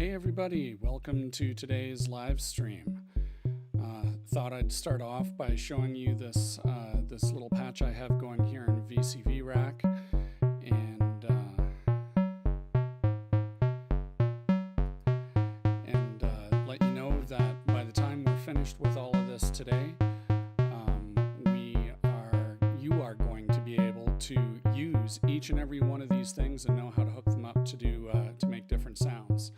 Hey everybody, welcome to today's live stream. Thought I'd start off by showing you this this little patch I have going here in VCV Rack, and let you know that by the time we're finished with all of this today, you are going to be able to use each and every one of these things and know how to hook them up to make different sounds.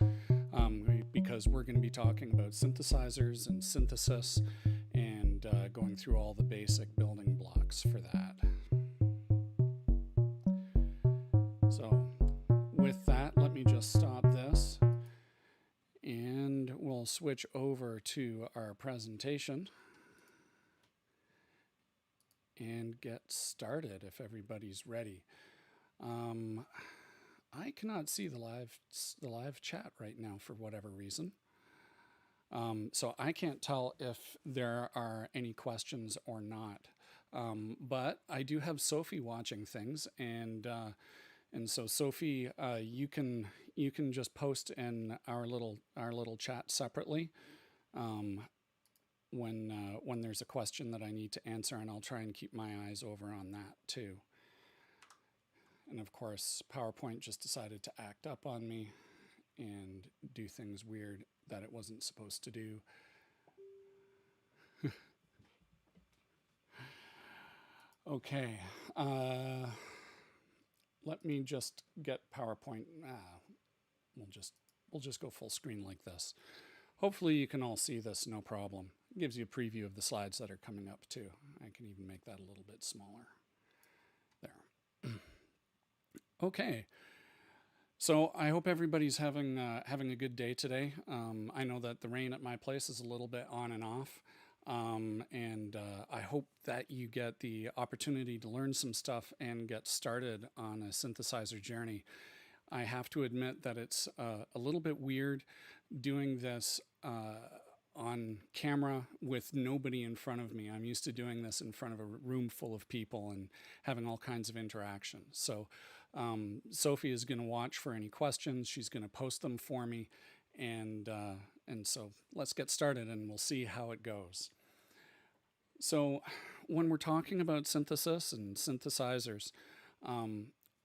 Because we're going to be talking about synthesizers and synthesis and going through all the basic building blocks for that. So with that, let me just stop this and we'll switch over to our presentation and get started if everybody's ready. I cannot see the live chat right now for whatever reason. So I can't tell if there are any questions or not. But I do have Sophie watching things, and so Sophie, you can just post in our little chat separately when there's a question that I need to answer, and I'll try and keep my eyes over on that too. And of course, PowerPoint just decided to act up on me and do things weird that it wasn't supposed to do. Okay, let me just get PowerPoint. We'll just go full screen like this. Hopefully you can all see this, no problem. It gives you a preview of the slides that are coming up too. I can even make that a little bit smaller. There. Okay, so I hope everybody's having a good day today. I know that the rain at my place is a little bit on and off, and I hope that you get the opportunity to learn some stuff and get started on a synthesizer journey. I have to admit that it's a little bit weird doing this on camera with nobody in front of me. I'm used to doing this in front of a room full of people and having all kinds of interaction. So Sophie is going to watch for any questions. She's going to post them for me, and so let's get started and we'll see how it goes. So when we're talking about synthesis and synthesizers,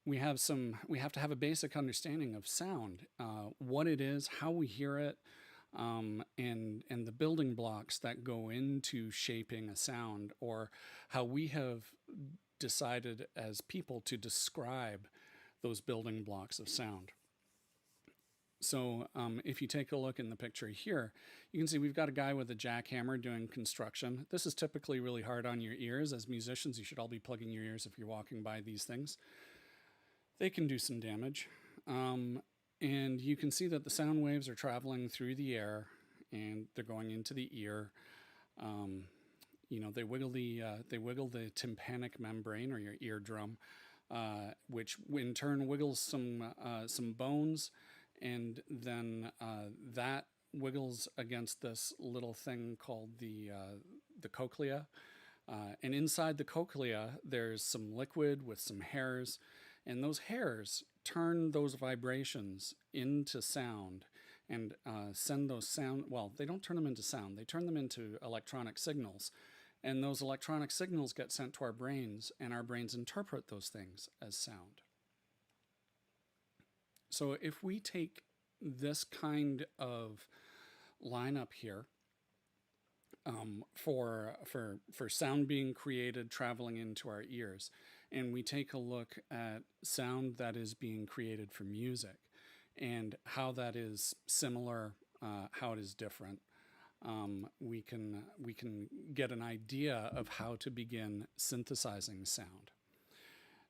we have to have a basic understanding of sound, what it is, how we hear it, and the building blocks that go into shaping a sound, or how we have decided as people to describe those building blocks of sound. So if you take a look in the picture here, you can see we've got a guy with a jackhammer doing construction. This is typically really hard on your ears. As musicians, you should all be plugging your ears if you're walking by these things. They can do some damage. And you can see that the sound waves are traveling through the air and they're going into the ear. You know, they wiggle the tympanic membrane, or your eardrum, which in turn wiggles some bones, and then that wiggles against this little thing called the cochlea. And inside the cochlea, there's some liquid with some hairs, and those hairs turn those vibrations into sound and send those sound, well, they don't turn them into sound, they turn them into electronic signals. And those electronic signals get sent to our brains, and our brains interpret those things as sound. So if we take this kind of lineup here, for sound being created traveling into our ears, and we take a look at sound that is being created for music and how that is similar, how it is different, we can get an idea of how to begin synthesizing sound.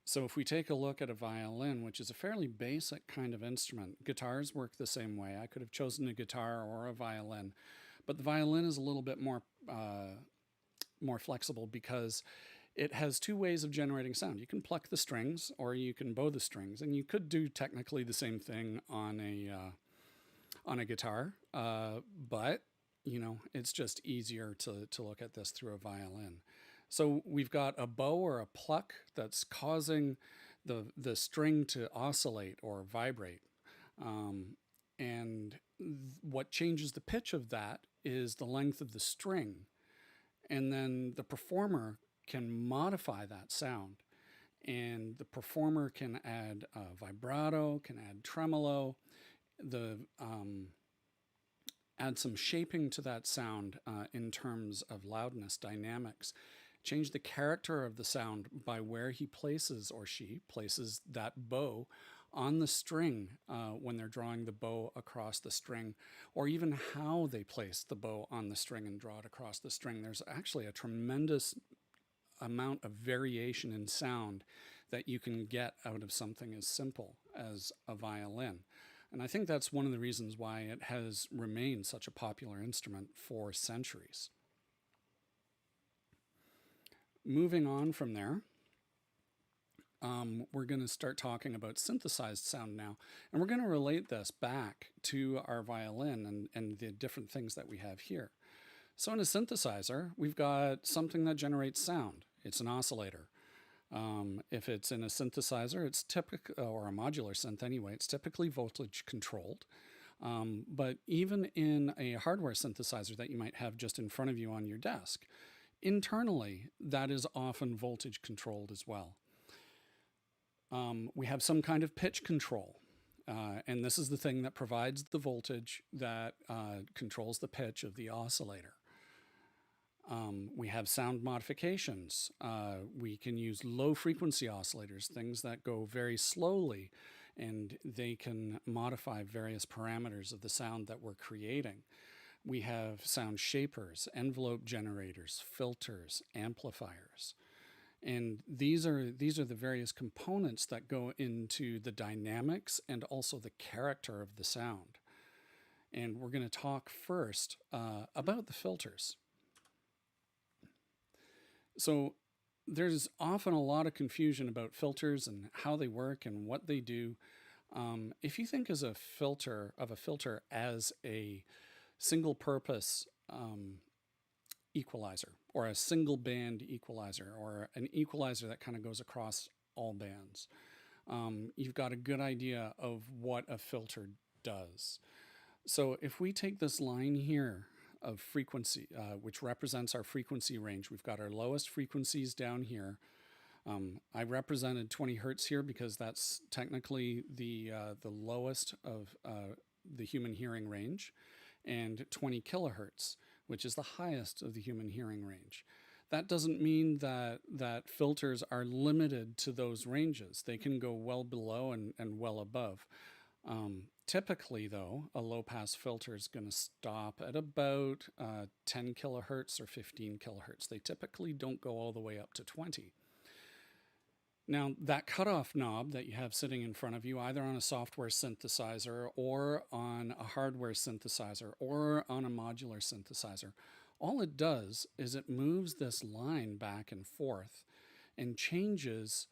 So if we take a look at a violin, which is a fairly basic kind of instrument, guitars work the same way. I could have chosen a guitar or a violin, but the violin is a little bit more flexible because it has two ways of generating sound. You can pluck the strings or you can bow the strings, and you could do technically the same thing on a guitar, but you know, it's just easier to look at this through a violin. So we've got a bow or a pluck that's causing the string to oscillate or vibrate. And what changes the pitch of that is the length of the string. And then the performer can modify that sound. And the performer can add vibrato, can add tremolo, add some shaping to that sound in terms of loudness, dynamics, change the character of the sound by where he places or she places that bow on the string when they're drawing the bow across the string, or even how they place the bow on the string and draw it across the string. There's actually a tremendous amount of variation in sound that you can get out of something as simple as a violin. And I think that's one of the reasons why it has remained such a popular instrument for centuries. Moving on from there, we're going to start talking about synthesized sound now. And we're going to relate this back to our violin and the different things that we have here. So in a synthesizer, we've got something that generates sound. It's an oscillator. If it's in a synthesizer, it's typically, or a modular synth anyway, it's typically voltage controlled. But even in a hardware synthesizer that you might have just in front of you on your desk, internally, that is often voltage controlled as well. We have some kind of pitch control. And this is the thing that provides the voltage that controls the pitch of the oscillator. We have sound modifications. We can use low frequency oscillators, things that go very slowly, and they can modify various parameters of the sound that we're creating. We have sound shapers, envelope generators, filters, amplifiers. And these are the various components that go into the dynamics and also the character of the sound. And we're going to talk first about the filters. So there's often a lot of confusion about filters and how they work and what they do. If you think of a filter as a single purpose equalizer, or a single band equalizer, or an equalizer that kind of goes across all bands, you've got a good idea of what a filter does. So if we take this line here of frequency, which represents our frequency range, we've got our lowest frequencies down here. I represented 20 hertz here because that's technically the lowest of the human hearing range, and 20 kilohertz, which is the highest of the human hearing range. That doesn't mean that filters are limited to those ranges. They can go well below and well above. Typically, though, a low-pass filter is going to stop at about 10 kilohertz or 15 kilohertz. They typically don't go all the way up to 20. Now, that cutoff knob that you have sitting in front of you, either on a software synthesizer or on a hardware synthesizer or on a modular synthesizer, all it does is it moves this line back and forth and changes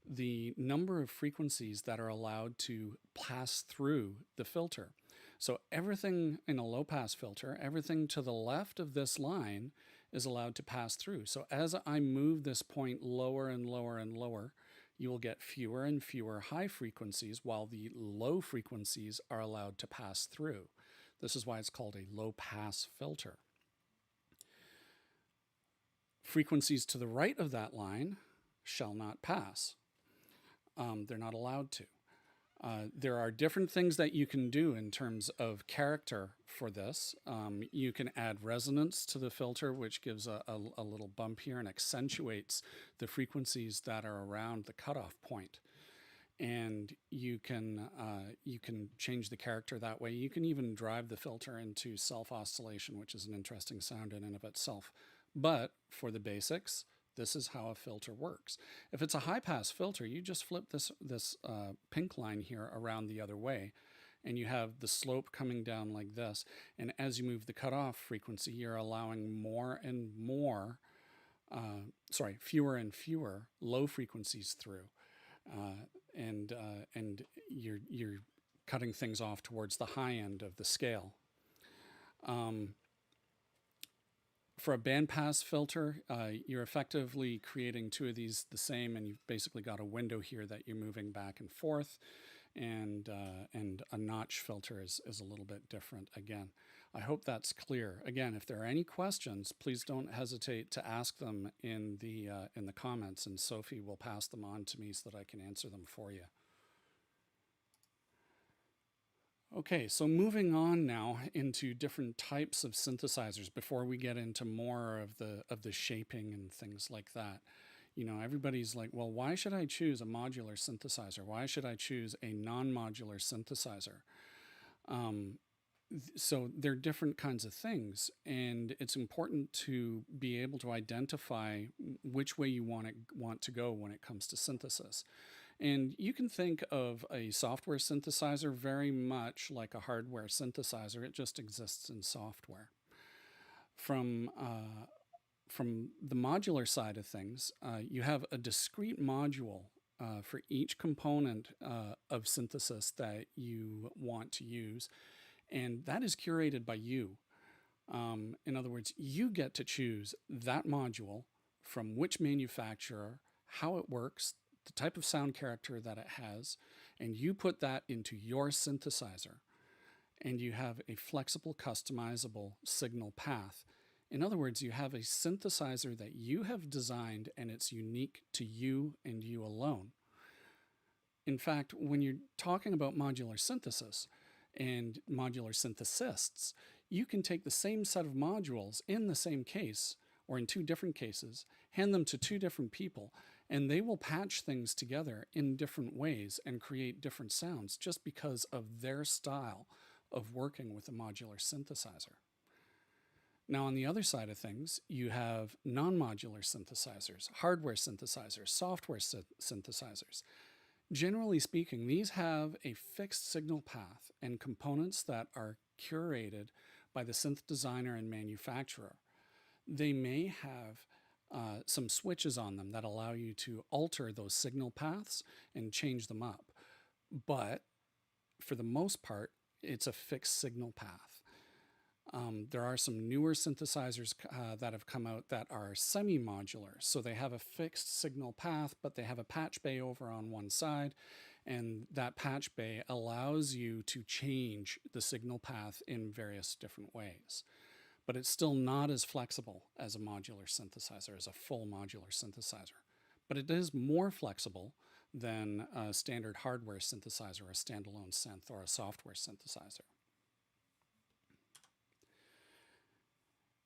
the number of frequencies that are allowed to pass through the filter. So everything in a low-pass filter, everything to the left of this line is allowed to pass through. So as I move this point lower and lower and lower, you will get fewer and fewer high frequencies while the low frequencies are allowed to pass through. This is why it's called a low-pass filter. Frequencies to the right of that line shall not pass. They're not allowed to. There are different things that you can do in terms of character for this. You can add resonance to the filter, which gives a little bump here and accentuates the frequencies that are around the cutoff point. And you can change the character that way. You can even drive the filter into self-oscillation, which is an interesting sound in and of itself. But for the basics, this is how a filter works. If it's a high-pass filter, you just flip this pink line here around the other way, and you have the slope coming down like this. And as you move the cutoff frequency, you're allowing more and more, fewer and fewer low frequencies through, and you're cutting things off towards the high end of the scale. For a bandpass filter, you're effectively creating two of these the same, and you've basically got a window here that you're moving back and forth. and a notch filter is a little bit different again. I hope that's clear. Again, if there are any questions, please don't hesitate to ask them in the comments, and Sophie will pass them on to me so that I can answer them for you. Okay, so moving on now into different types of synthesizers before we get into more of the shaping and things like that. You know, everybody's like, well, why should I choose a modular synthesizer? Why should I choose a non-modular synthesizer? So they're different kinds of things, and it's important to be able to identify which way you want to go when it comes to synthesis. And you can think of a software synthesizer very much like a hardware synthesizer. It just exists in software. From the modular side of things, you have a discrete module for each component of synthesis that you want to use, and that is curated by you. In other words, you get to choose that module from which manufacturer, how it works, the type of sound character that it has, and you put that into your synthesizer. And you have a flexible, customizable signal path. In other words, you have a synthesizer that you have designed and it's unique to you and you alone. In fact, when you're talking about modular synthesis and modular synthesists, you can take the same set of modules in the same case or in two different cases, hand them to two different people, and they will patch things together in different ways and create different sounds just because of their style of working with a modular synthesizer. Now, on the other side of things, you have non-modular synthesizers, hardware synthesizers, software synthesizers. Generally speaking, these have a fixed signal path and components that are curated by the synth designer and manufacturer. They may have some switches on them that allow you to alter those signal paths and change them up. But for the most part, it's a fixed signal path. There are some newer synthesizers that have come out that are semi-modular. So they have a fixed signal path, but they have a patch bay over on one side. And that patch bay allows you to change the signal path in various different ways. But it's still not as flexible as a modular synthesizer, as a full modular synthesizer. But it is more flexible than a standard hardware synthesizer, a standalone synth, or a software synthesizer.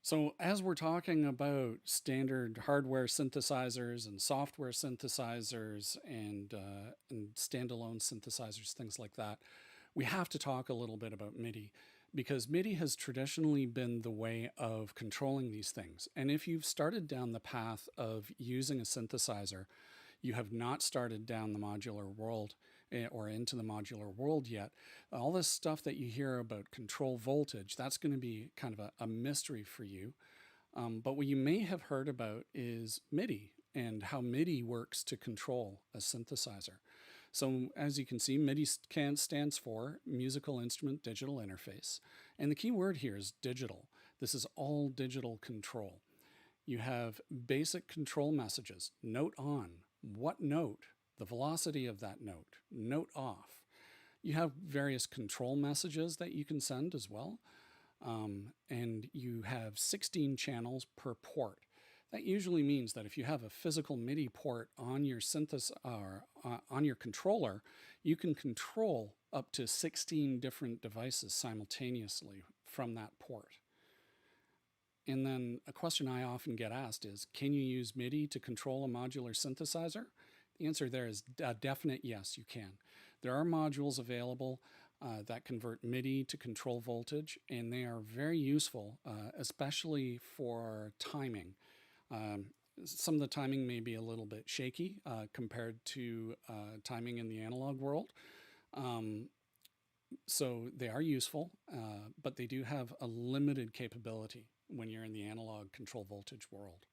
So as we're talking about standard hardware synthesizers and software synthesizers and standalone synthesizers, things like that, we have to talk a little bit about MIDI, because MIDI has traditionally been the way of controlling these things. And if you've started down the path of using a synthesizer, you have not started down the modular world or into the modular world yet, all this stuff that you hear about control voltage, that's going to be kind of a mystery for you. But what you may have heard about is MIDI and how MIDI works to control a synthesizer. So as you can see, MIDI stands for Musical Instrument Digital Interface. And the key word here is digital. This is all digital control. You have basic control messages, note on, what note, the velocity of that note, note off. You have various control messages that you can send as well. And you have 16 channels per port. That usually means that if you have a physical MIDI port on your on your controller, you can control up to 16 different devices simultaneously from that port. And then a question I often get asked is, can you use MIDI to control a modular synthesizer? The answer there is a definite yes, you can. There are modules available that convert MIDI to control voltage, and they are very useful, especially for timing. Some of the timing may be a little bit shaky compared to timing in the analog world. So they are useful, but they do have a limited capability when you're in the analog control voltage world.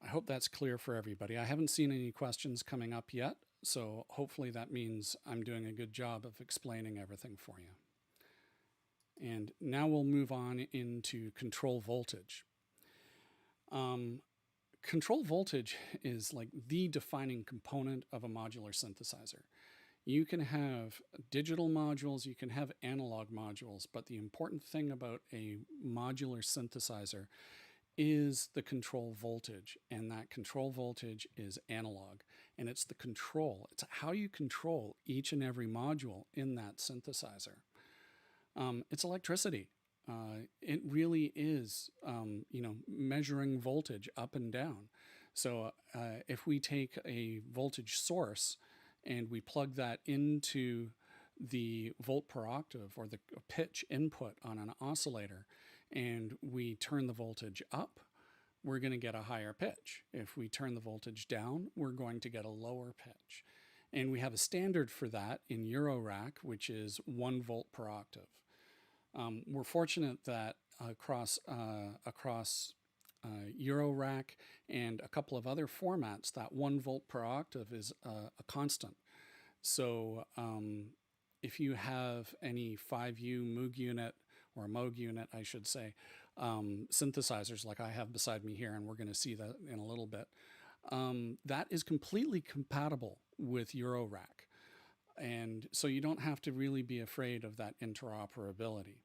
I hope that's clear for everybody. I haven't seen any questions coming up yet, so hopefully that means I'm doing a good job of explaining everything for you. And now we'll move on into control voltage. control voltage is like the defining component of a modular synthesizer. You can have digital modules, you can have analog modules, but the important thing about a modular synthesizer is the control voltage, and that control voltage is analog, and it's the control. It's how you control each and every module in that synthesizer. It's electricity. It really is, measuring voltage up and down. So if we take a voltage source and we plug that into the volt per octave or the pitch input on an oscillator, and we turn the voltage up, we're going to get a higher pitch. If we turn the voltage down, we're going to get a lower pitch. And we have a standard for that in Rack, which is 1 volt per octave. We're fortunate that across Rack and a couple of other formats, that 1 volt per octave is a constant. So if you have any 5U Moog unit, or Moog unit, I should say, synthesizers like I have beside me here, and we're going to see that in a little bit, that is completely compatible with Rack. And so you don't have to really be afraid of that interoperability,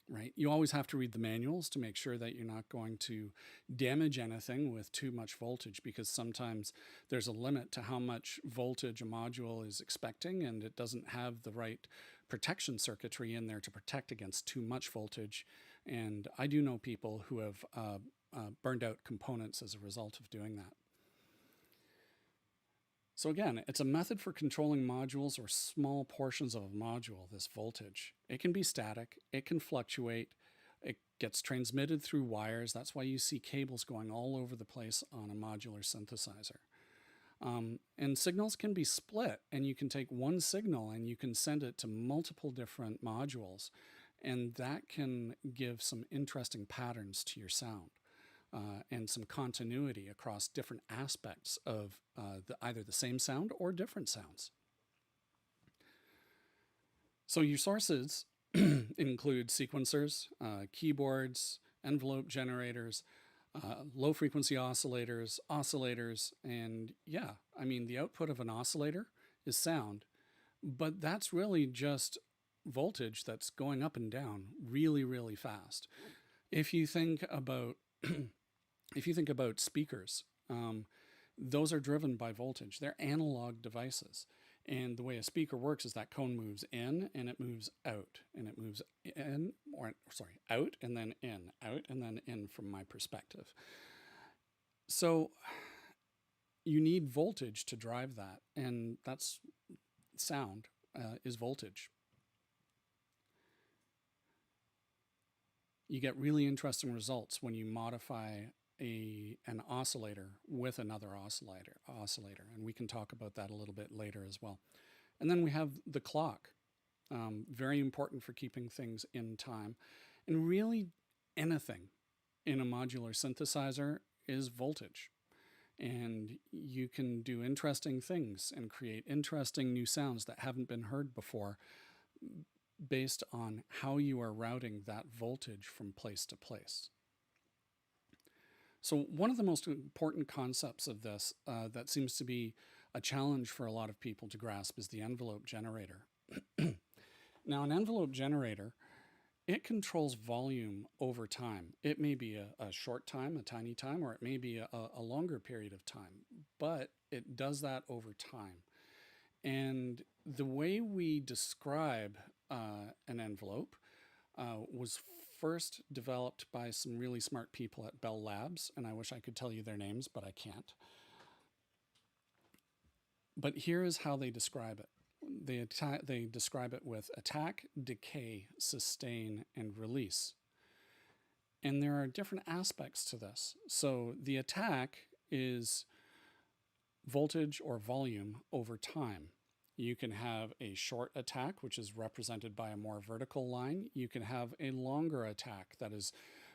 right? You always have to read the manuals to make sure that you're not going to damage anything with too much voltage, because sometimes there's a limit to how much voltage a module is expecting, and it doesn't have the right protection circuitry in there to protect against too much voltage. And I do know people who have burned out components as a result of doing that. So again, it's a method for controlling modules or small portions of a module, this voltage. It can be static, it can fluctuate, it gets transmitted through wires. That's why you see cables going all over the place on a modular synthesizer. And signals can be split, and you can take one signal and you can send it to multiple different modules, and that can give some interesting patterns to your sound. And some continuity across different aspects of either the same sound or different sounds. So your sources include sequencers, keyboards, envelope generators, low frequency oscillators, and yeah, I mean, the output of an oscillator is sound, but that's really just voltage that's going up and down really, really fast. If you think about speakers, those are driven by voltage. They're analog devices. And the way a speaker works is that cone moves in and it moves out, and it moves in, out and then in, out and then in from my perspective. So you need voltage to drive that, and that's sound is voltage. You get really interesting results when you modify an oscillator with another oscillator, and we can talk about that a little bit later as well. And then we have the clock, very important for keeping things in time. And really anything in a modular synthesizer is voltage. And you can do interesting things and create interesting new sounds that haven't been heard before based on how you are routing that voltage from place to place. So one of the most important concepts of this that seems to be a challenge for a lot of people to grasp is the envelope generator. Now, an envelope generator, it controls volume over time. It may be a short time, a tiny time, or it may be a longer period of time, but it does that over time. And the way we describe an envelope was first developed by some really smart people at Bell Labs, and I wish I could tell you their names, but I can't. But here is how they describe it. They describe it with attack, decay, sustain, and release. And there are different aspects to this. So the attack is voltage or volume over time. You can have a short attack, which is represented by a more vertical line. You can have a longer attack that is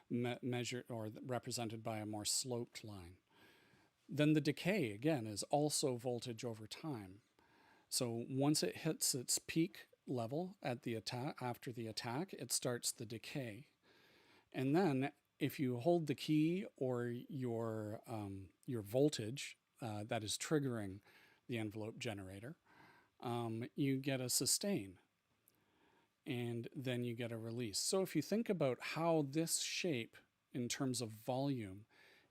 measured or represented by a more sloped line. Then the decay, again, is also voltage over time. So once it hits its peak level at the attack, after the attack, it starts the decay. And then if you hold the key or your voltage that is triggering the envelope generator, you get a sustain, and then you get a release. So if you think about how this shape in terms of volume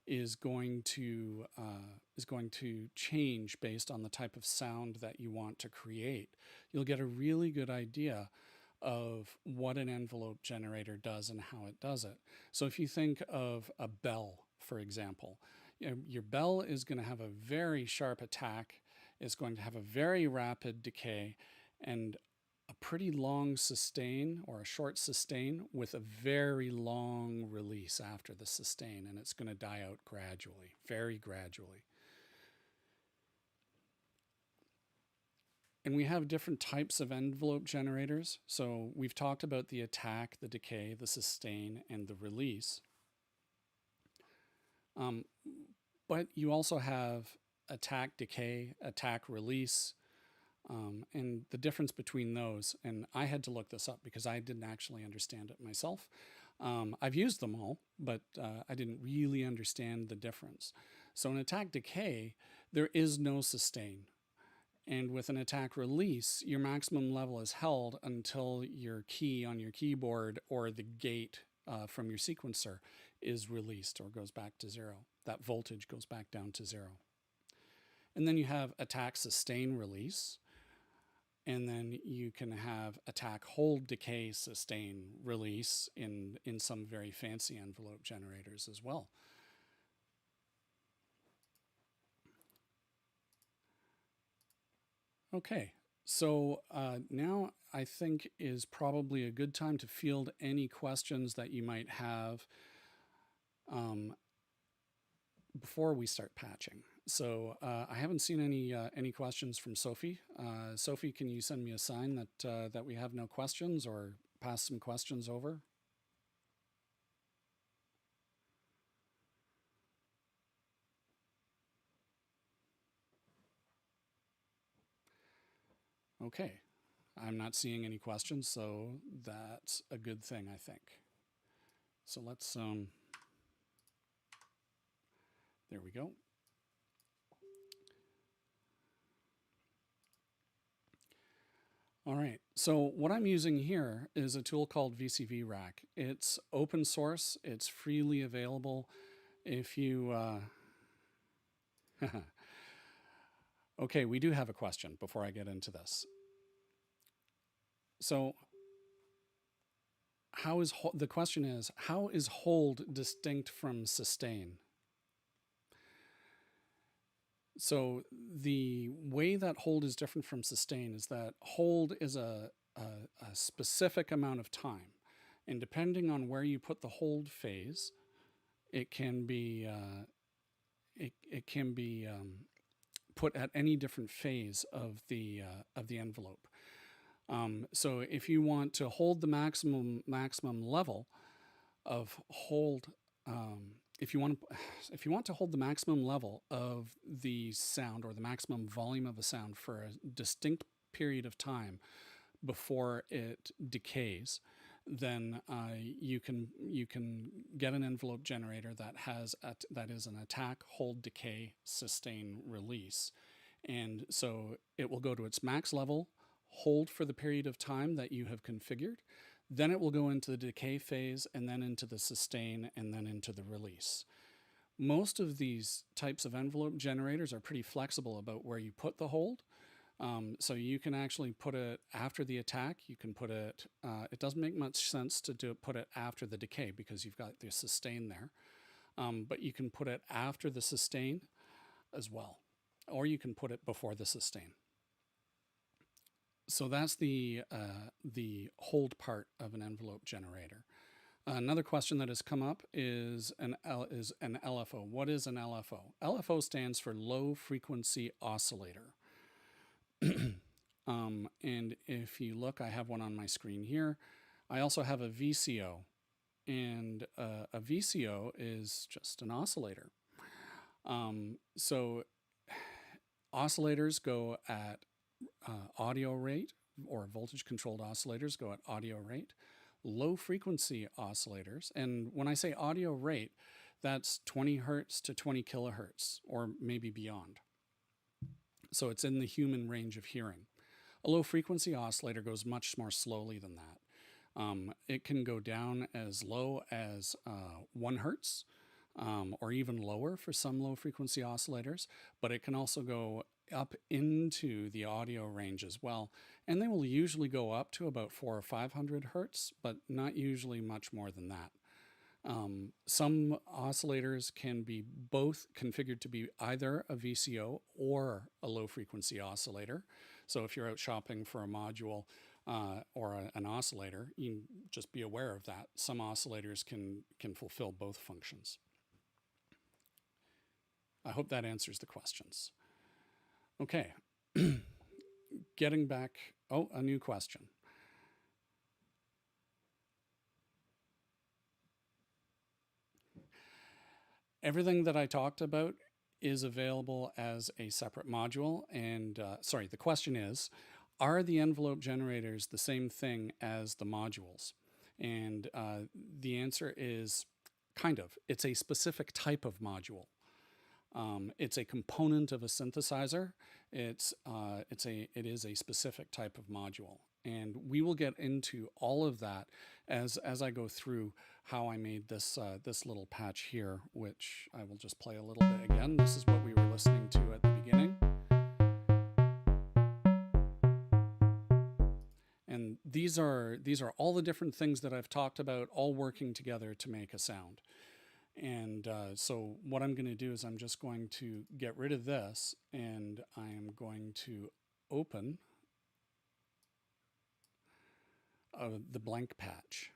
is going to change based on the type of sound that you want to create, you'll get a really good idea of what an envelope generator does and how it does it. So if you think of a bell, for example, your bell is going to have a very sharp attack, it's going to have a very rapid decay, and a pretty long sustain or a short sustain with a very long release after the sustain, and it's going to die out gradually, very gradually. And we have different types of envelope generators. So we've talked about the attack, the decay, the sustain, and the release. But you also have attack, decay, attack, release, and the difference between those. And I had to look this up because I didn't actually understand it myself. I've used them all, but I didn't really understand the difference. So in attack decay, there is no sustain. And with an attack release, your maximum level is held until your key on your keyboard or the gate from your sequencer is released or goes back to zero. That voltage goes back down to zero. And then you have attack, sustain, release. And then you can have attack, hold, decay, sustain, release in some very fancy envelope generators as well. Okay, so now I think is probably a good time to field any questions that you might have before we start patching. So I haven't seen any questions from Sophie. Sophie, can you send me a sign that we have no questions, or pass some questions over? Okay, I'm not seeing any questions, so that's a good thing, I think. So let's, there we go. All right, so what I'm using here is a tool called VCV Rack. It's open source, it's freely available. If you, okay, we do have a question before I get into this. So the question is, how is hold distinct from sustain? So the way that hold is different from sustain is that hold is a specific amount of time. And depending on where you put the hold phase, it can be put at any different phase of the envelope. So if you want to hold the maximum level of hold, if you want to hold the maximum level of the sound or the maximum volume of a sound for a distinct period of time before it decays, then you can get an envelope generator that is an attack, hold, decay, sustain, release, and so it will go to its max level, hold for the period of time that you have configured, then it will go into the decay phase, and then into the sustain, and then into the release. Most of these types of envelope generators are pretty flexible about where you put the hold. So you can actually put it after the attack. You can put it, it doesn't make much sense to put it after the decay because you've got the sustain there. But you can put it after the sustain as well, or you can put it before the sustain. So that's the hold part of an envelope generator. Another question that has come up is an LFO. What is an LFO? LFO stands for low frequency oscillator. And if you look, I have one on my screen here. I also have a VCO, and a VCO is just an oscillator. So oscillators go at audio rate, or voltage controlled oscillators go at audio rate. low frequency oscillators. And when I say audio rate, that's 20 hertz to 20 kilohertz, or maybe beyond. So it's in the human range of hearing. A low frequency oscillator goes much more slowly than that. It can go down as low as 1 hertz, or even lower for some low frequency oscillators, but it can also go up into the audio range as well. And they will usually go up to about 400 or 500 hertz, but not usually much more than that. Some oscillators can be both configured to be either a VCO or a low frequency oscillator. So if you're out shopping for a module or an oscillator, you just be aware of that. Some oscillators can fulfill both functions. I hope that answers the questions. Okay, getting back, a new question. Everything that I talked about is available as a separate module. And the question is, are the envelope generators the same thing as the modules? And the answer is kind of. It's a specific type of module. It's a component of a synthesizer. It is a specific type of module. And we will get into all of that as I go through how I made this little patch here, which I will just play a little bit again. This is what we were listening to at the beginning. And these are all the different things that I've talked about, all working together to make a sound. And so what I'm going to do is I'm just going to get rid of this, and I am going to open the blank patch.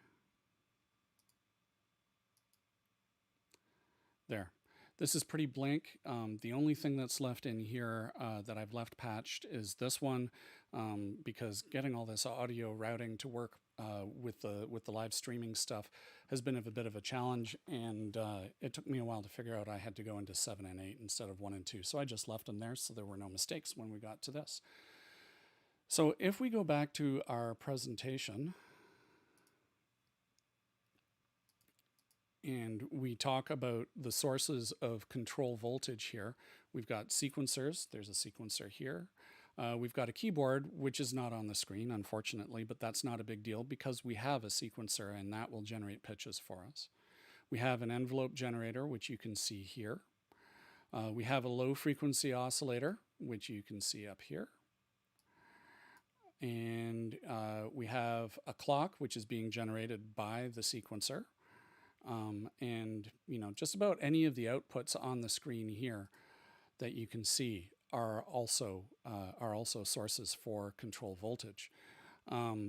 There. This is pretty blank. The only thing that's left in here that I've left patched is this one, because getting all this audio routing to work with the live streaming stuff has been a bit of a challenge, and it took me a while to figure out I had to go into 7 and 8 instead of 1 and 2. So I just left them there so there were no mistakes when we got to this. So if we go back to our presentation and we talk about the sources of control voltage here, we've got sequencers. There's a sequencer here. We've got a keyboard, which is not on the screen, unfortunately, but that's not a big deal because we have a sequencer and that will generate pitches for us. We have an envelope generator, which you can see here. We have a low frequency oscillator, which you can see up here. And we have a clock, which is being generated by the sequencer. And just about any of the outputs on the screen here that you can see are also sources for control voltage.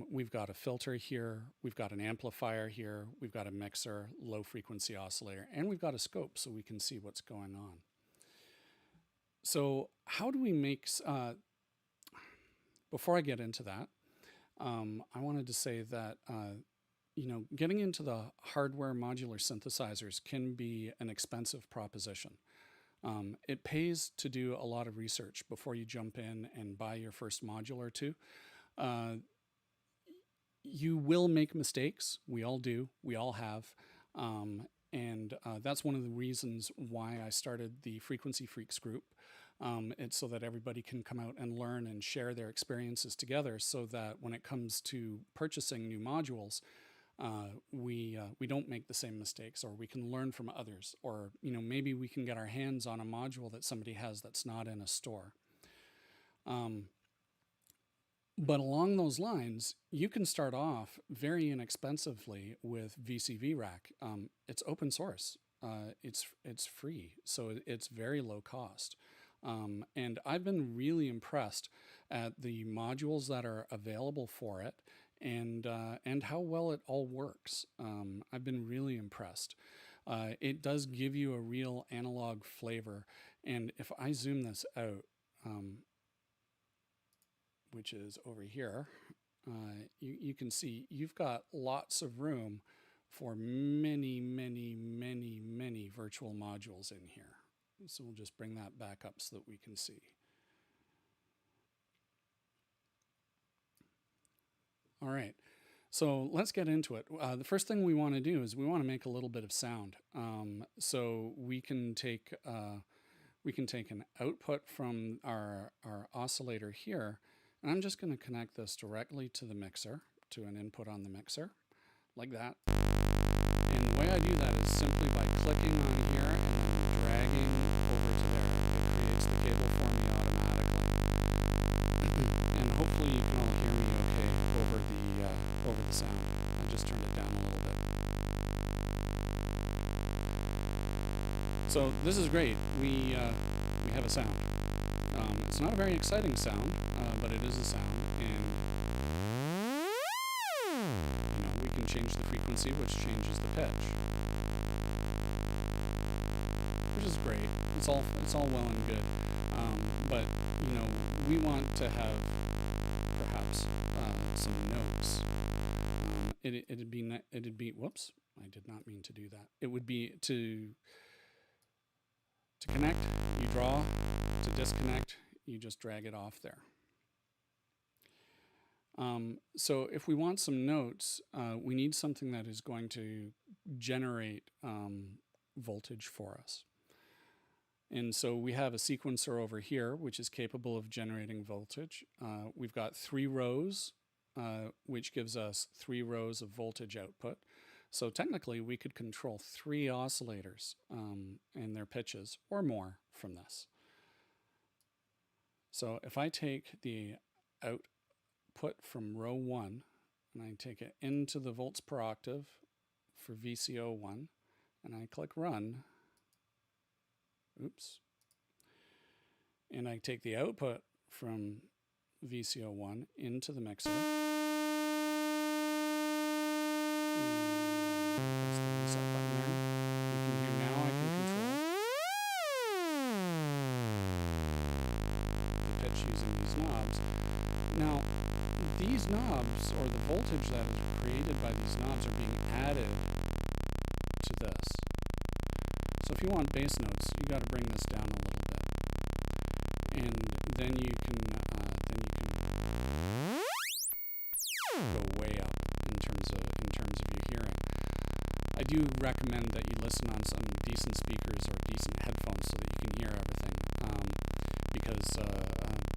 We've got a filter here, we've got an amplifier here, we've got a mixer, low frequency oscillator, and we've got a scope so we can see what's going on. So how do we make, before I get into that, I wanted to say that getting into the hardware modular synthesizers can be an expensive proposition. It pays to do a lot of research before you jump in and buy your first module or two. You will make mistakes. We all do. We all have. And that's one of the reasons why I started the Frequency Freaks group. It's so that everybody can come out and learn and share their experiences together so that when it comes to purchasing new modules, we don't make the same mistakes, or we can learn from others, or maybe we can get our hands on a module that somebody has that's not in a store. But along those lines, you can start off very inexpensively with VCV Rack. It's open source. It's free, so it's very low cost. And I've been really impressed at the modules that are available for it, and how well it all works. I've been really impressed. It does give you a real analog flavor. And if I zoom this out, which is over here, you can see you've got lots of room for many, many, many, many virtual modules in here. So we'll just bring that back up so that we can see. All right. So let's get into it. The first thing we want to do is we want to make a little bit of sound. So we can take an output from our oscillator here, and I'm just going to connect this directly to the mixer, to an input on the mixer, like that. And the way I do that is simply by clicking on here and then dragging over to there. It creates the cable for me automatically. And hopefully you can all hear me okay over the sound. I just turned it down a little bit. So this is great. We have a sound. It's not a very exciting sound, but it is a sound, and we can change the frequency, which changes the pitch, which is great. It's all well and good, but we want to have perhaps some notes. It'd be whoops, I did not mean to do that. It would be to connect, you draw. To disconnect, you just drag it off there. So if we want some notes, we need something that is going to generate voltage for us. And so we have a sequencer over here, which is capable of generating voltage. We've got 3 rows, which gives us 3 rows of voltage output. So technically, we could control 3 oscillators and their pitches, or more, from this. So if I take the output from row 1 and I take it into the volts per octave for VCO1 and I click run, oops, and I take the output from VCO1 into the mixer, using these knobs. Now, these knobs, or the voltage that is created by these knobs, are being added to this. So if you want bass notes, you got to bring this down a little bit, and then you can go way up in terms of your hearing. I do recommend that you listen on some decent speakers or decent headphones so that you can hear everything. Because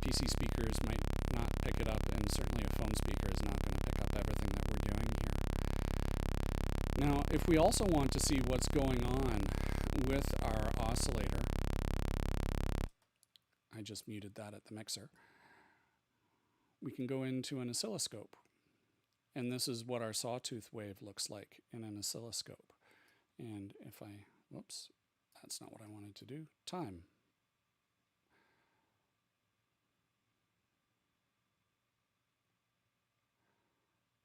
PC speakers might not pick it up, and certainly a phone speaker is not going to pick up everything that we're doing here. Now, if we also want to see what's going on with our oscillator, I just muted that at the mixer, we can go into an oscilloscope. And this is what our sawtooth wave looks like in an oscilloscope. And if I, whoops, that's not what I wanted to do, time.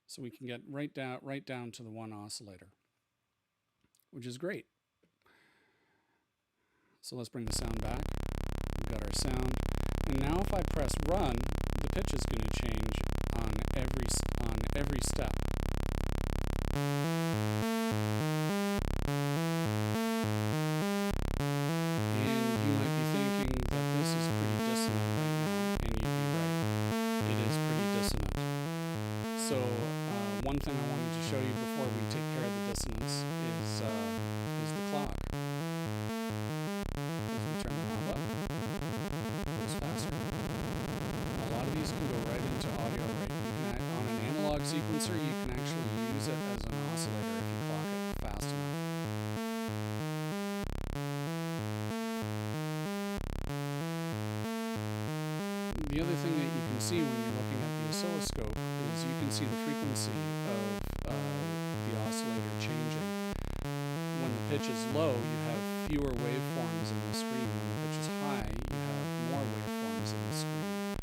So we can get right down to the 1 oscillator, which is great. So let's bring the sound back. We've got our sound, and now if I press run, the pitch is going to change on every step. And you might be thinking that this is pretty dissonant right now, and you'd be right. It is pretty dissonant. So one thing I wanted to show you before we take care of the dissonance is the clock. As we turn the knob up, it goes faster. A lot of these can go right into audio rate. You can, on an analog sequencer, you can actually use it as an oscillator if you clock it fast enough. The other thing that you can see when you're looking at the oscilloscope is you can see the frequency of the oscillator changing. When the pitch is low, you have fewer waveforms in the screen. When the pitch is high, you have more waveforms in the screen.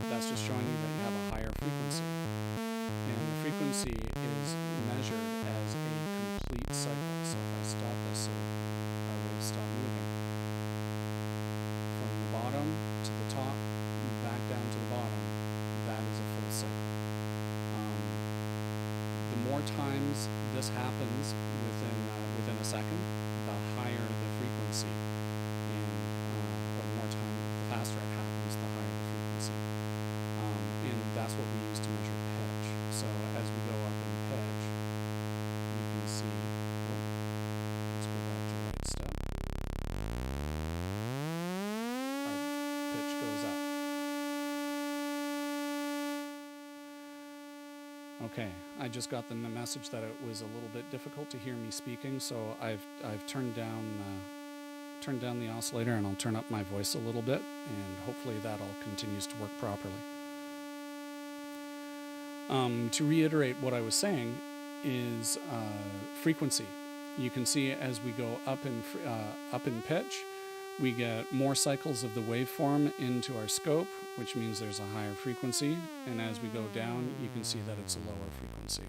That's just showing you that you have a higher frequency. And the frequency is measured as a complete cycle. So if I stop this, so our waves stop moving. From the bottom to the top, back down to the bottom, that is a full cycle. The more times this happens within a second, the higher the frequency. And goes up. Okay, I just got the message that it was a little bit difficult to hear me speaking, so I've turned down the oscillator, and I'll turn up my voice a little bit, and hopefully that all continues to work properly. To reiterate what I was saying is frequency. You can see as we go up in pitch, we get more cycles of the waveform into our scope, which means there's a higher frequency, and as we go down, you can see that it's a lower frequency.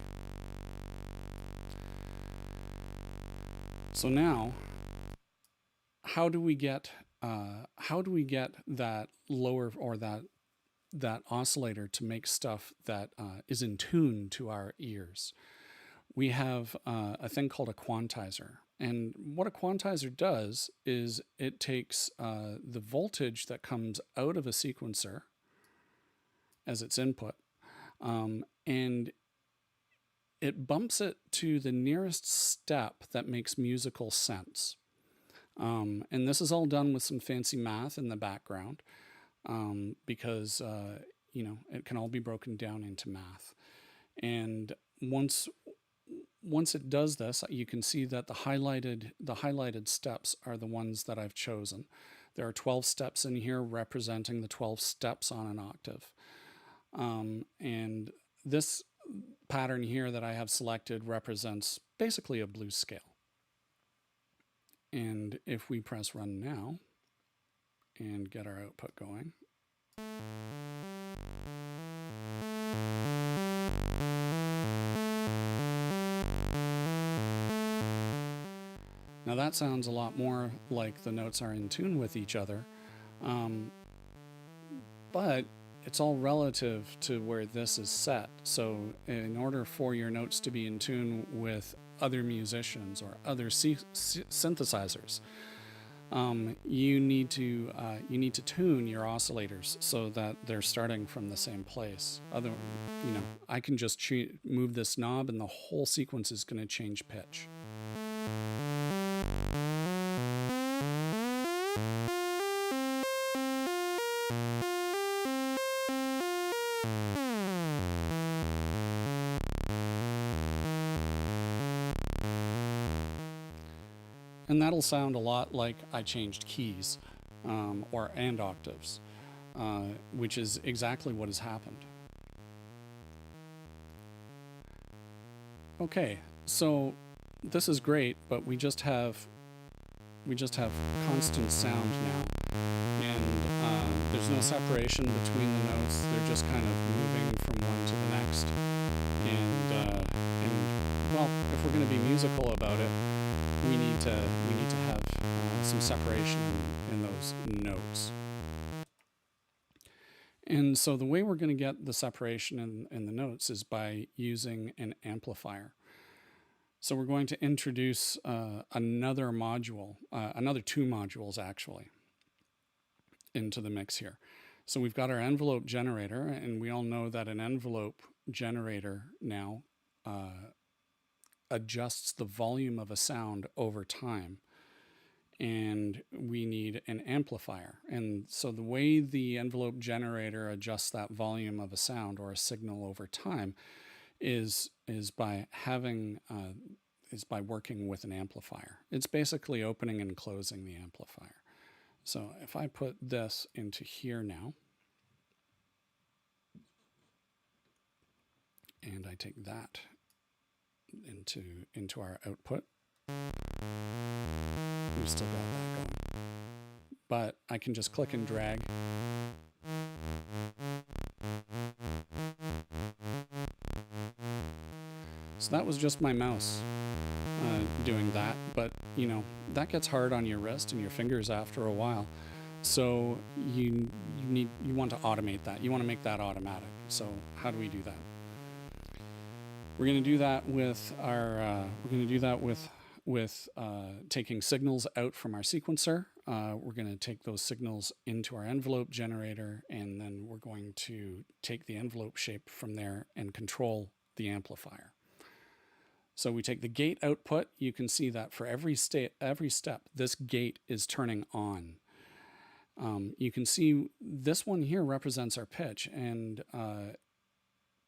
So now, how do we get that lower, or that oscillator to make stuff that is in tune to our ears? We have a thing called a quantizer. And what a quantizer does is it takes the voltage that comes out of a sequencer as its input, and it bumps it to the nearest step that makes musical sense. And this is all done with some fancy math in the background, because it can all be broken down into math. And once it does this, you can see that the highlighted steps are the ones that I've chosen. There are 12 steps in here representing the 12 steps on an octave. And this pattern here that I have selected represents basically a blues scale. And if we press run now and get our output going, now that sounds a lot more like the notes are in tune with each other, but it's all relative to where this is set. So in order for your notes to be in tune with other musicians or other synthesizers, you need to tune your oscillators so that they're starting from the same place. I can just move this knob and the whole sequence is going to change pitch. And that'll sound a lot like I changed keys and octaves, which is exactly what has happened. Okay, so this is great, but we just have constant sound now, and there's no separation between the notes. They're just kind of moving from one to the next. And well, if we're going to be musical about it, we need to have some separation in those notes. And so the way we're going to get the separation in the notes is by using an amplifier. So we're going to introduce another module, another two modules actually, into the mix here. So we've got our envelope generator, and we all know that an envelope generator now adjusts the volume of a sound over time, and we need an amplifier. And so the way the envelope generator adjusts that volume of a sound or a signal over time is by working with an amplifier. It's basically opening and closing the amplifier. So if I put this into here now, and I take that into our output, we've still got that going. But I can just click and drag. So that was just my mouse doing that, but that gets hard on your wrist and your fingers after a while. So you want to automate that. You want to make that automatic. So how do we do that? We're going to do that with our. With taking signals out from our sequencer. We're going to take those signals into our envelope generator, and then we're going to take the envelope shape from there and control the amplifier. So we take the gate output. You can see that for every step, this gate is turning on. You can see this one here represents our pitch, and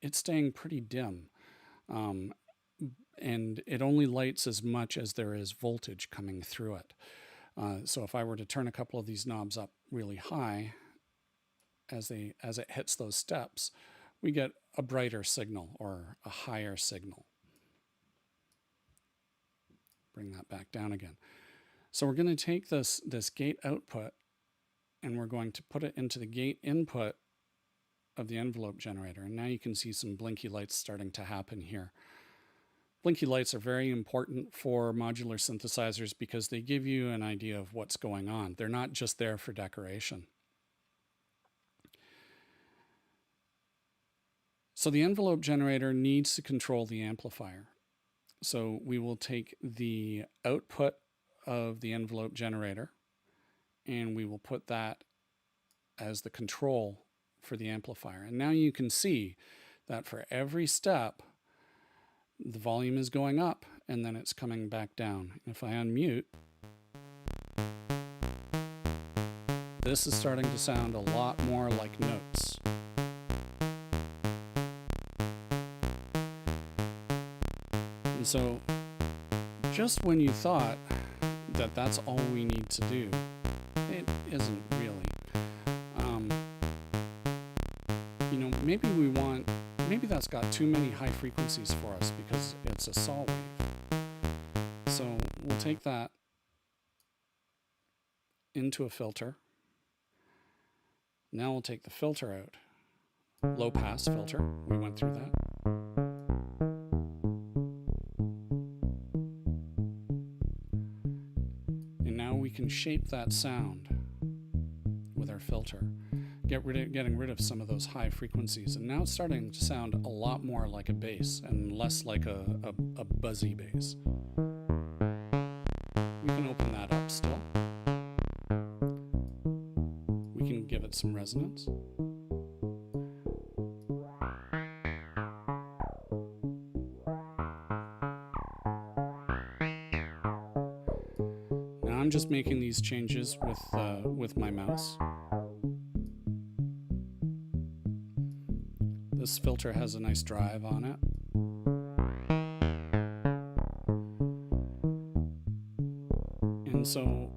it's staying pretty dim. And it only lights as much as there is voltage coming through it. So if I were to turn a couple of these knobs up really high, as it hits those steps, we get a brighter signal or a higher signal. Bring that back down again. So we're going to take this gate output and we're going to put it into the gate input of the envelope generator. And now you can see some blinky lights starting to happen here. Blinky lights are very important for modular synthesizers because they give you an idea of what's going on. They're not just there for decoration. So the envelope generator needs to control the amplifier. So we will take the output of the envelope generator and we will put that as the control for the amplifier. And now you can see that for every step, the volume is going up and then it's coming back down. If I unmute, this is starting to sound a lot more like notes. And so just when you thought that that's all we need to do, it isn't really. Maybe that's got too many high frequencies for us because it's a saw wave. So we'll take that into a filter. Now we'll take the filter out. Low pass filter, we went through that. And now we can shape that sound with our filter. Getting rid of some of those high frequencies, and now it's starting to sound a lot more like a bass and less like a buzzy bass. We can open that up still. We can give it some resonance. Now I'm just making these changes with my mouse. This filter has a nice drive on it. And so,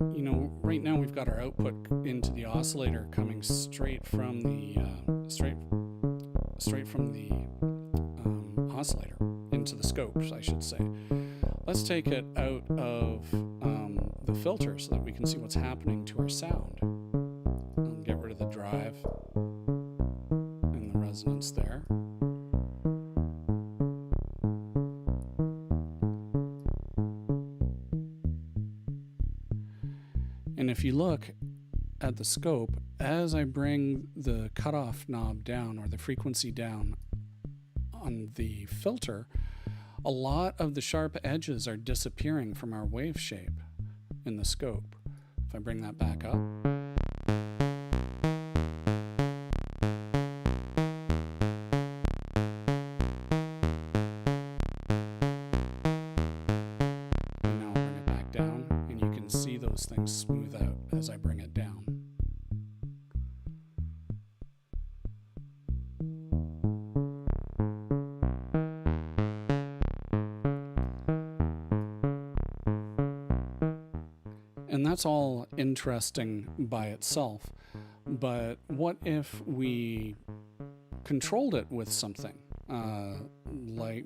right now we've got our output into the oscillator coming straight from the oscillator into the scope, I should say. Let's take it out of the filter so that we can see what's happening to our sound. I'll get rid of the drive and the resonance there. And if you look at the scope, as I bring the cutoff knob down or the frequency down on the filter, a lot of the sharp edges are disappearing from our wave shape in the scope. If I bring that back up, and now I'll bring it back down, and you can see those things smooth out as I bring it down. And that's all interesting by itself, but what if we controlled it with something?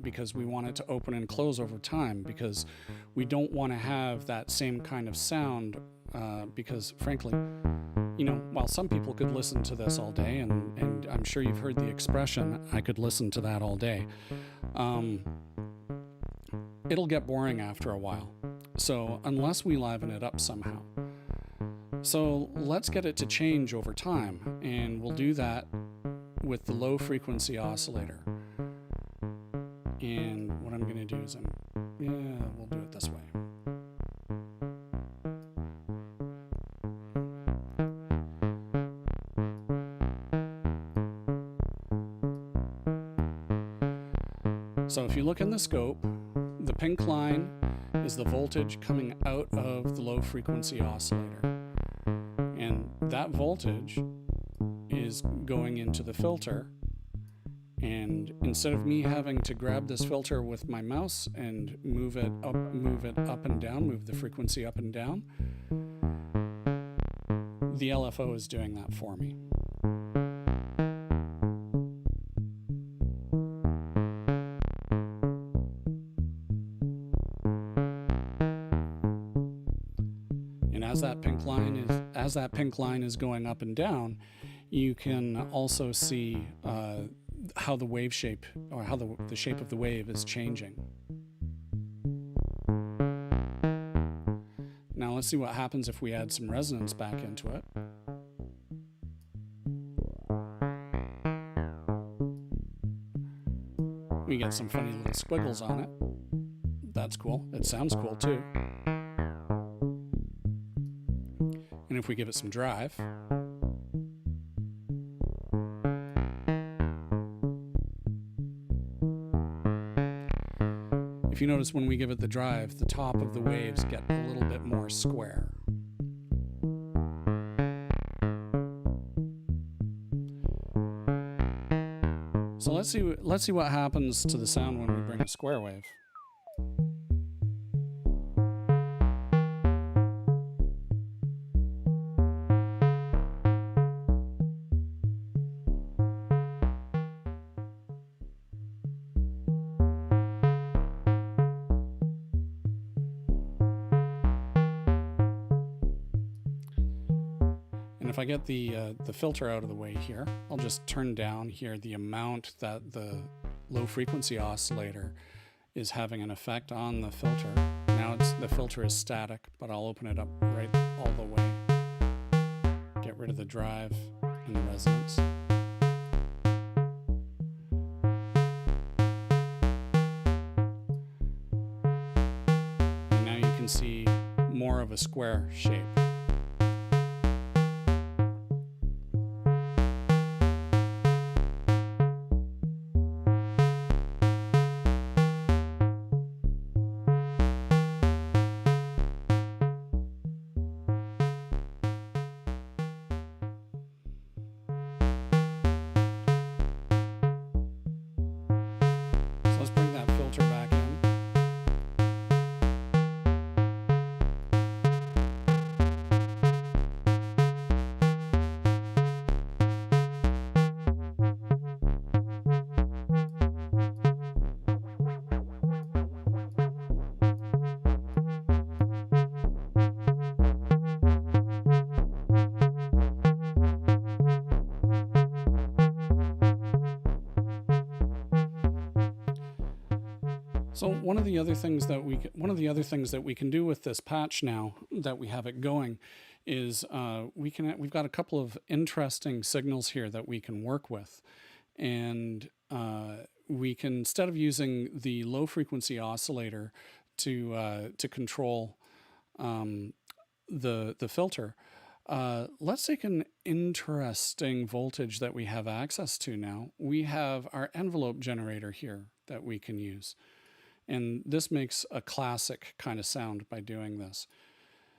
Because we want it to open and close over time, because we don't want to have that same kind of sound, because frankly, while some people could listen to this all day, and I'm sure you've heard the expression, I could listen to that all day, it'll get boring after a while. So unless we liven it up somehow. So let's get it to change over time, and we'll do that with the low frequency oscillator. And what I'm going to do is we'll do it this way. So if you look in the scope, the pink line is the voltage coming out of the low frequency oscillator. And that voltage is going into the filter, and instead of me having to grab this filter with my mouse and move it up and down, move the frequency up and down, the LFO is doing that for me. And as that pink line is going up and down, you can also see how the wave shape, or how the shape of the wave is changing. Now let's see what happens if we add some resonance back into it. We get some funny little squiggles on it. That's cool. It sounds cool too. And if we give it some drive, if you notice when we give it the drive, the top of the waves get a little bit more square. So let's see what happens to the sound when we bring a square wave. If I get the filter out of the way here, I'll just turn down here the amount that the low frequency oscillator is having an effect on the filter. Now the filter is static, but I'll open it up right all the way. Get rid of the drive and the resonance. And now you can see more of a square shape. So one of the other things that we can do with this patch now that we have it going is we've got a couple of interesting signals here that we can work with, and we can, instead of using the low frequency oscillator to control the filter, let's take an interesting voltage that we have access to now. We have our envelope generator here that we can use. And this makes a classic kind of sound by doing this.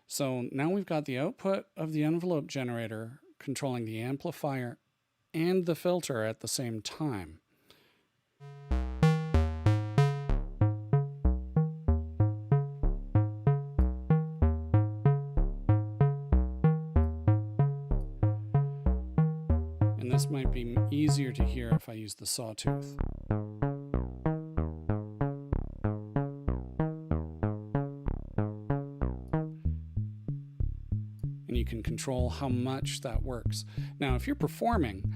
So now we've got the output of the envelope generator controlling the amplifier and the filter at the same time. And this might be easier to hear if I use the sawtooth. You can control how much that works. Now, if you're performing,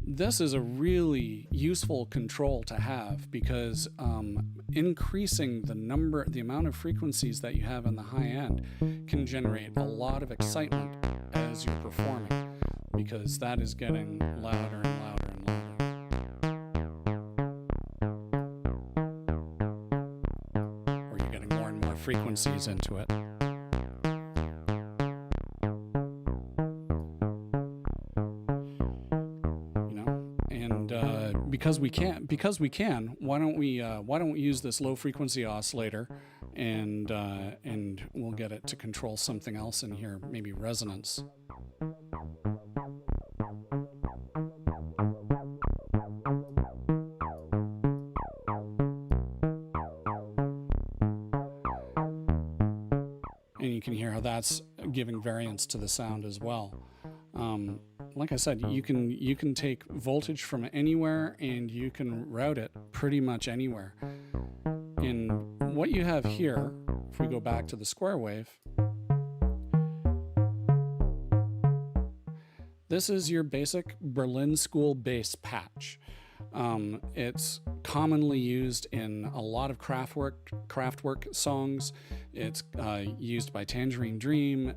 this is a really useful control to have, because increasing the amount of frequencies that you have in the high end can generate a lot of excitement as you're performing, because that is getting louder and louder and louder. Or you're getting more and more frequencies into it. Because we can, why don't we use this low frequency oscillator, and we'll get it to control something else in here, maybe resonance. that's giving variance to the sound as well. Like I said, you can take voltage from anywhere and you can route it pretty much anywhere. And what you have here, if we go back to the square wave, this is your basic Berlin School bass patch. It's commonly used in a lot of Kraftwerk songs. It's used by Tangerine Dream.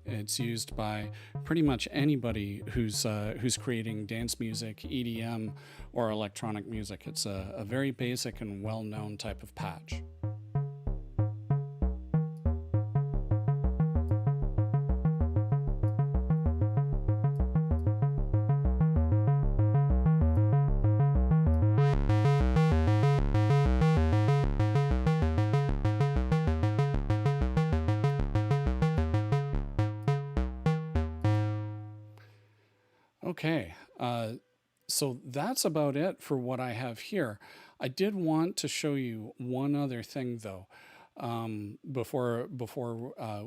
It's used by pretty much anybody who's creating dance music, EDM, or electronic music. It's a very basic and well-known type of patch. Okay, so that's about it for what I have here. I did want to show you one other thing though, before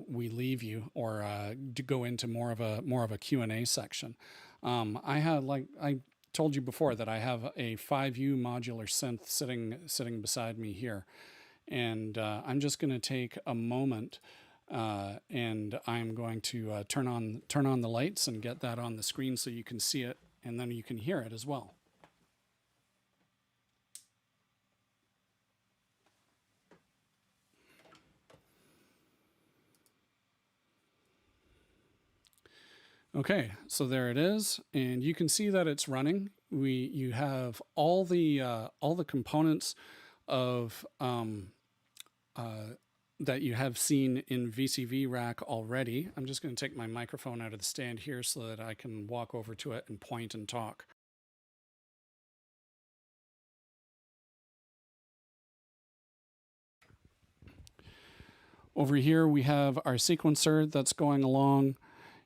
we leave you, or to go into more of a Q&A section. I had, like I told you before, that I have a 5U modular synth sitting beside me here, and I'm just going to take a moment. And I'm going to turn on the lights and get that on the screen so you can see it, and then you can hear it as well. Okay, so there it is, and you can see that it's running. You have all the components of that you have seen in VCV Rack already. I'm just going to take my microphone out of the stand here so that I can walk over to it and point and talk. Over here we have our sequencer that's going along.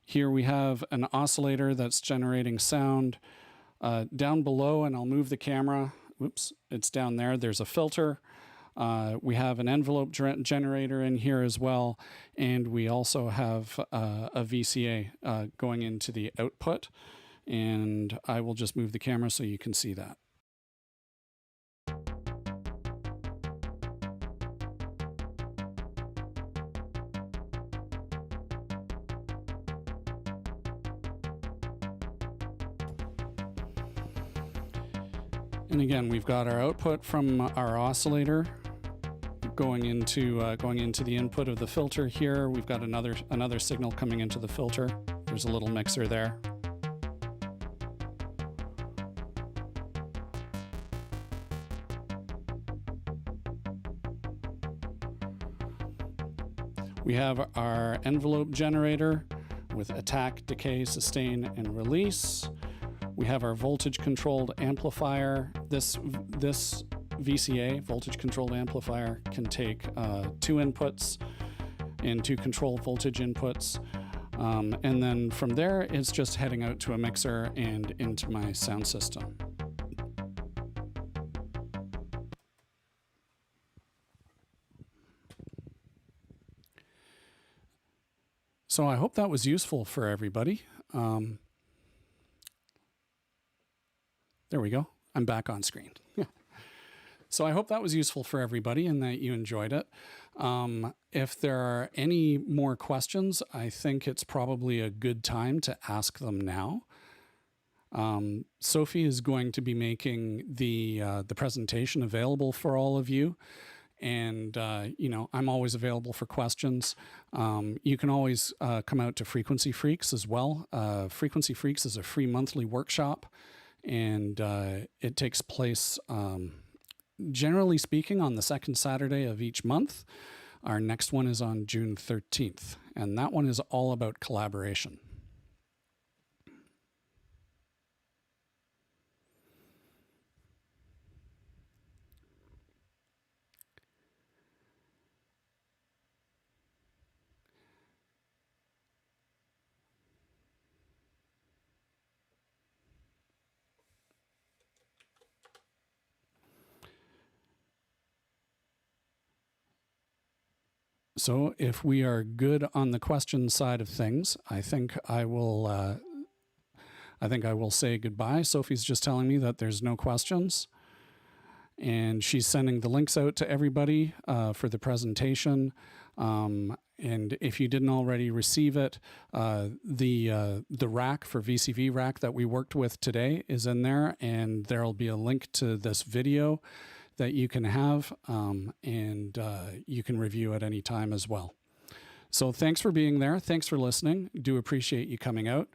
Here we have an oscillator that's generating sound. Down below, and I'll move the camera, oops, it's down there, there's a filter. We have an envelope generator in here as well, and we also have a VCA going into the output, and I will just move the camera so you can see that. And again, we've got our output from our oscillator going into the input of the filter here. We've got another signal coming into the filter. There's a little mixer there. We have our envelope generator with attack, decay, sustain, and release. We have our voltage controlled amplifier. This VCA, voltage controlled amplifier, can take 2 inputs and 2 control voltage inputs. And then from there, it's just heading out to a mixer and into my sound system. So I hope that was useful for everybody. There we go. I'm back on screen. So I hope that was useful for everybody and that you enjoyed it. If there are any more questions, I think it's probably a good time to ask them now. Sophie is going to be making the presentation available for all of you. And, you know, I'm always available for questions. You can always come out to Frequency Freaks as well. Frequency Freaks is a free monthly workshop, and it takes place, generally speaking, on the second Saturday of each month. Our next one is on June 13th, and that one is all about collaboration. So if we are good on the question side of things, I think I will say goodbye. Sophie's just telling me that there's no questions. And she's sending the links out to everybody for the presentation. And if you didn't already receive it, the rack for VCV Rack that we worked with today is in there, and there'll be a link to this video that you can have, and you can review at any time as well. So thanks for being there. Thanks for listening. Do appreciate you coming out.